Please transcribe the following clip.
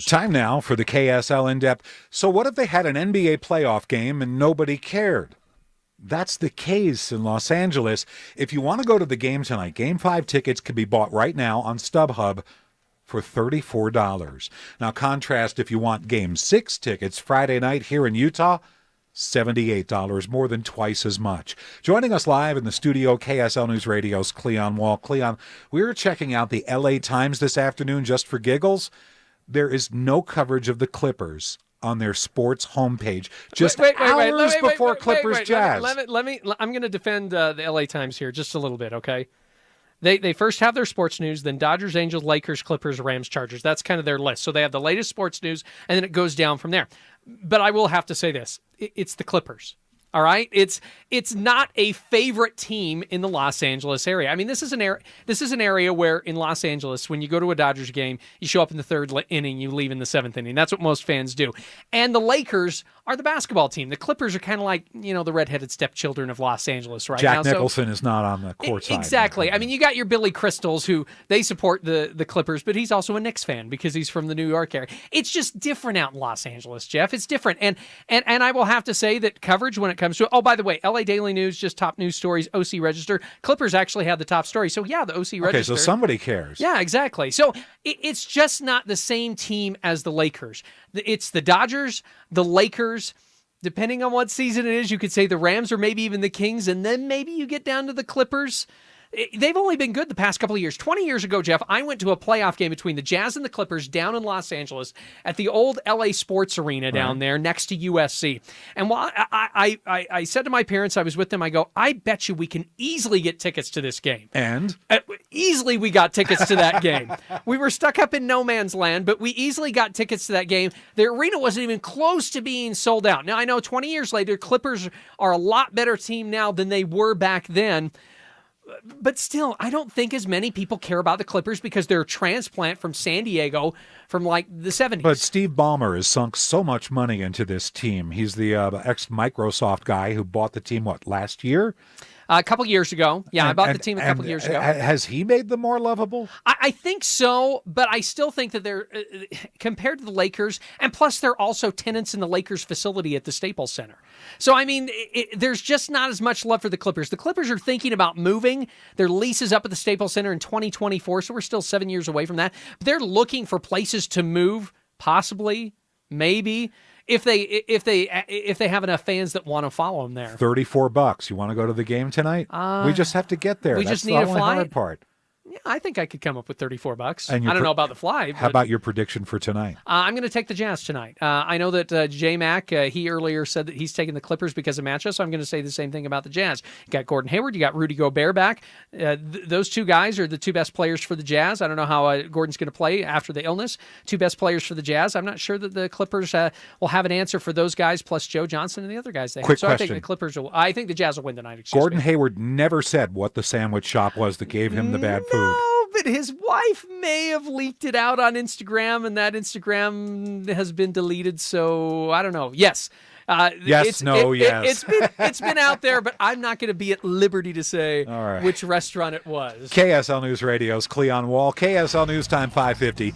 Time now for the KSL In-Depth. So what if they had an NBA playoff game and nobody cared? That's the case in Los Angeles. If you want to go to the game tonight, Game 5 tickets can be bought right now on StubHub for $34. Now contrast if you want Game 6 tickets Friday night here in Utah, $78, more than twice as much. Joining us live in the studio, KSL News Radio's Cleon Wall. Cleon, we were checking out the LA Times this afternoon just for giggles. There is no coverage of the Clippers on their sports homepage. Just hours before Clippers Jazz. Let me. I'm going to defend the LA Times here just a little bit, okay? They first have their sports news, then Dodgers, Angels, Lakers, Clippers, Rams, Chargers. That's kind of their list. So they have the latest sports news, and then it goes down from there. But I will have to say this: it's the Clippers. All right, it's not a favorite team in the Los Angeles area. I mean, this is an area where in Los Angeles, when you go to a Dodgers game, you show up in the third inning, you leave in the seventh inning. That's what most fans do. And the Lakers are the basketball team. The Clippers are kind of like, the redheaded stepchildren of Los Angeles right now. Jack Nicholson is not on the court side. Exactly. I mean, you got your Billy Crystals who they support the Clippers, but he's also a Knicks fan because he's from the New York area. It's just different out in Los Angeles, Jeff. It's different. And I will have to say that coverage when it comes to, oh, by the way, LA Daily News, just top news stories, OC Register. Clippers actually have the top story. So, yeah, the OC Register. Okay, so somebody cares. Yeah, exactly. So it's just not the same team as the Lakers. It's the Dodgers, the Lakers. Depending on what season it is, you could say the Rams or maybe even the Kings, and then maybe you get down to the Clippers. They've only been good the past couple of years. 20 years ago, Jeff, I went to a playoff game between the Jazz and the Clippers down in Los Angeles at the old LA Sports Arena down there next to USC. And while I said to my parents, I was with them, I go, I bet you we can easily get tickets to this game. And? Easily we got tickets to that game. We were stuck up in no man's land, but we easily got tickets to that game. The arena wasn't even close to being sold out. Now, I know 20 years later, Clippers are a lot better team now than they were back then. But still, I don't think as many people care about the Clippers because they're a transplant from San Diego from like the 70s. But Steve Ballmer has sunk so much money into this team. He's the ex-Microsoft guy who bought the team, last year? A couple years ago. Yeah, I bought the team a couple years ago. Has he made them more lovable? I think so, but I still think that they're, compared to the Lakers, and plus they're also tenants in the Lakers facility at the Staples Center. So, I mean, there's just not as much love for the Clippers. The Clippers are thinking about moving. Their lease is up at the Staples Center in 2024, so we're still 7 years away from that. But they're looking for places to move, possibly, maybe. If they have enough fans that want to follow them there. $34. You want to go to the game tonight? We just have to get there. We That's just need a the only flight. hard part. Yeah, I think I could come up with $34. And I don't know about the fly. How about your prediction for tonight? I'm going to take the Jazz tonight. I know that J-Mac, he earlier said that he's taking the Clippers because of matchups, so I'm going to say the same thing about the Jazz. You got Gordon Hayward, you got Rudy Gobert back. Those two guys are the two best players for the Jazz. I don't know how Gordon's going to play after the illness. Two best players for the Jazz. I'm not sure that the Clippers will have an answer for those guys plus Joe Johnson and the other guys they have. Quick so question. I think the Jazz will win tonight. Gordon Hayward never said what the sandwich shop was that gave him the bad food. No, but his wife may have leaked it out on Instagram, and that Instagram has been deleted, so I don't know. Yes. Yes. It's been out there, but I'm not going to be at liberty to say which restaurant it was. KSL News Radio's Cleon Wall. KSL News Time 550.